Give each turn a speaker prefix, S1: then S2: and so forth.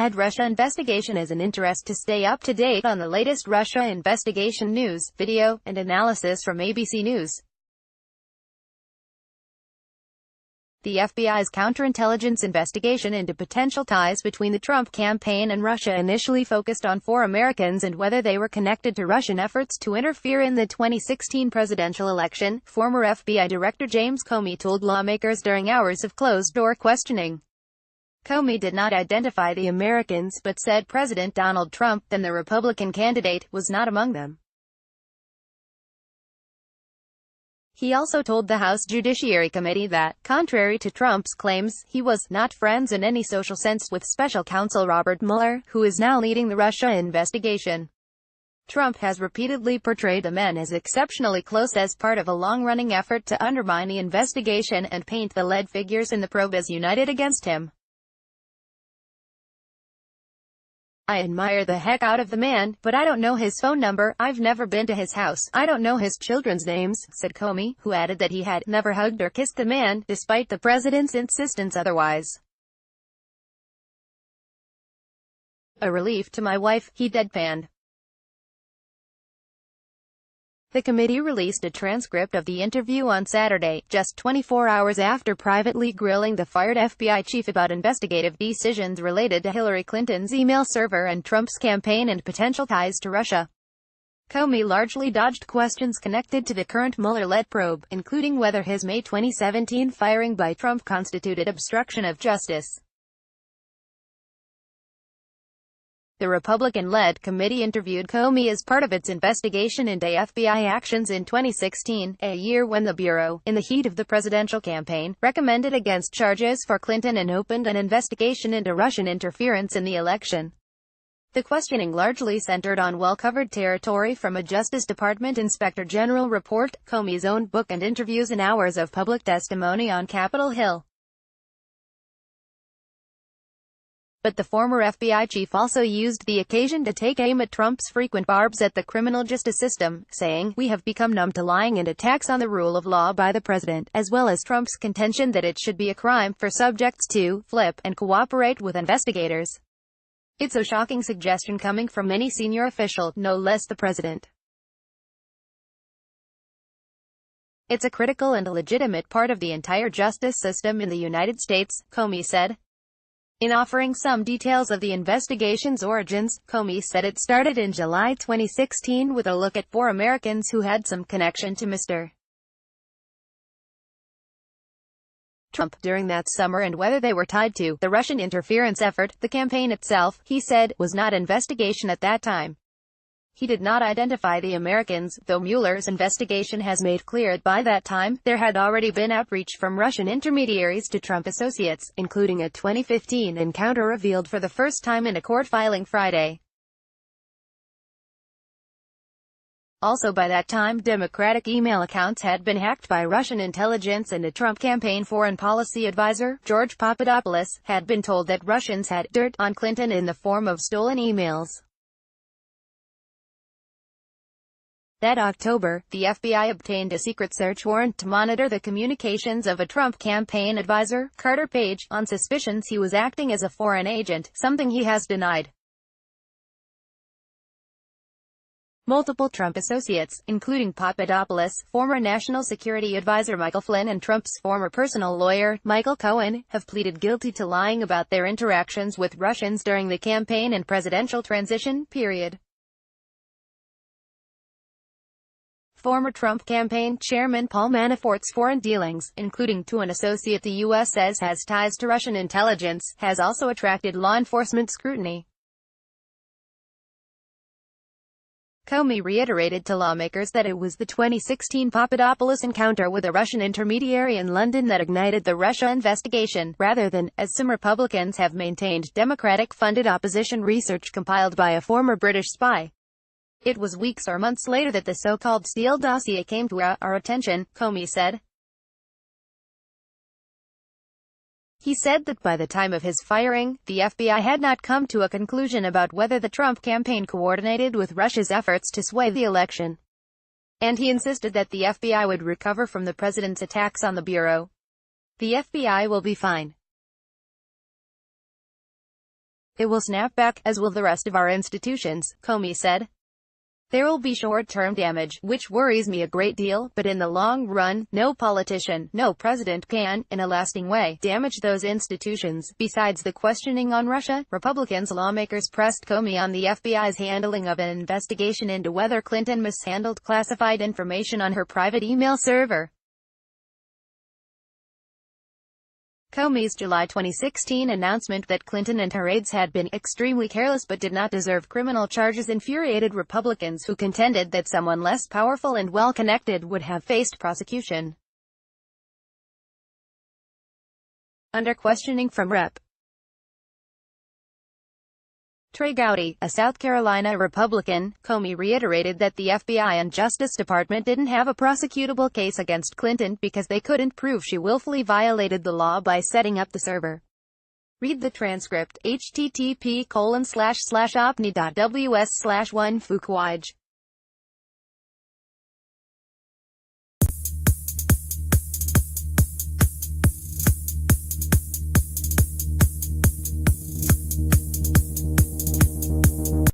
S1: Add Russia investigation as an interest to stay up to date on the latest Russia investigation news, video, and analysis from ABC News. The FBI's counterintelligence investigation into potential ties between the Trump campaign and Russia initially focused on 4 Americans and whether they were connected to Russian efforts to interfere in the 2016 presidential election, former FBI Director James Comey told lawmakers during hours of closed-door questioning. Comey did not identify the Americans but said President Donald Trump, then the Republican candidate, was not among them. He also told the House Judiciary Committee that, contrary to Trump's claims, he was not friends in any social sense with special counsel Robert Mueller, who is now leading the Russia investigation. Trump has repeatedly portrayed the men as exceptionally close as part of a long-running effort to undermine the investigation and paint the lead figures in the probe as united against him. "I admire the heck out of the man, but I don't know his phone number, I've never been to his house, I don't know his children's names," said Comey, who added that he had never hugged or kissed the man, despite the president's insistence otherwise. "A relief to my wife," he deadpanned. The committee released a transcript of the interview on Saturday, just 24 hours after privately grilling the fired FBI chief about investigative decisions related to Hillary Clinton's email server and Trump's campaign and potential ties to Russia. Comey largely dodged questions connected to the current Mueller-led probe, including whether his May 2017 firing by Trump constituted obstruction of justice. The Republican-led committee interviewed Comey as part of its investigation into FBI actions in 2016, a year when the Bureau, in the heat of the presidential campaign, recommended against charges for Clinton and opened an investigation into Russian interference in the election. The questioning largely centered on well-covered territory from a Justice Department Inspector General report, Comey's own book and interviews and hours of public testimony on Capitol Hill. But the former FBI chief also used the occasion to take aim at Trump's frequent barbs at the criminal justice system, saying, "We have become numb to lying," and attacks on the rule of law by the president, as well as Trump's contention that it should be a crime for subjects to flip and cooperate with investigators. It's a shocking suggestion coming from any senior official, no less the president. It's a critical and legitimate part of the entire justice system in the United States, Comey said. In offering some details of the investigation's origins, Comey said it started in July 2016 with a look at 4 Americans who had some connection to Mr. Trump during that summer and whether they were tied to the Russian interference effort. The campaign itself, he said, was not investigation at that time. He did not identify the Americans, though Mueller's investigation has made clear that by that time, there had already been outreach from Russian intermediaries to Trump associates, including a 2015 encounter revealed for the first time in a court filing Friday. Also by that time, Democratic email accounts had been hacked by Russian intelligence and a Trump campaign foreign policy advisor, George Papadopoulos, had been told that Russians had dirt on Clinton in the form of stolen emails. That October, the FBI obtained a secret search warrant to monitor the communications of a Trump campaign advisor, Carter Page, on suspicions he was acting as a foreign agent, something he has denied. Multiple Trump associates, including Papadopoulos, former National Security Advisor Michael Flynn and Trump's former personal lawyer, Michael Cohen, have pleaded guilty to lying about their interactions with Russians during the campaign and presidential transition period. Former Trump campaign chairman Paul Manafort's foreign dealings, including to an associate the U.S. says has ties to Russian intelligence, has also attracted law enforcement scrutiny. Comey reiterated to lawmakers that it was the 2016 Papadopoulos encounter with a Russian intermediary in London that ignited the Russia investigation, rather than, as some Republicans have maintained, Democratic-funded opposition research compiled by a former British spy. It was weeks or months later that the so-called Steele dossier came to our attention, Comey said. He said that by the time of his firing, the FBI had not come to a conclusion about whether the Trump campaign coordinated with Russia's efforts to sway the election. And he insisted that the FBI would recover from the president's attacks on the Bureau. The FBI will be fine. It will snap back, as will the rest of our institutions, Comey said. There will be short-term damage, which worries me a great deal, but in the long run, no politician, no president can, in a lasting way, damage those institutions. Besides the questioning on Russia, Republicans lawmakers pressed Comey on the FBI's handling of an investigation into whether Clinton mishandled classified information on her private email server. Comey's July 2016 announcement that Clinton and her aides had been extremely careless but did not deserve criminal charges infuriated Republicans who contended that someone less powerful and well-connected would have faced prosecution. Under questioning from Rep. Trey Gowdy, a South Carolina Republican, Comey reiterated that the FBI and Justice Department didn't have a prosecutable case against Clinton because they couldn't prove she willfully violated the law by setting up the server. Read the transcript, http://opni.ws/1fuquij.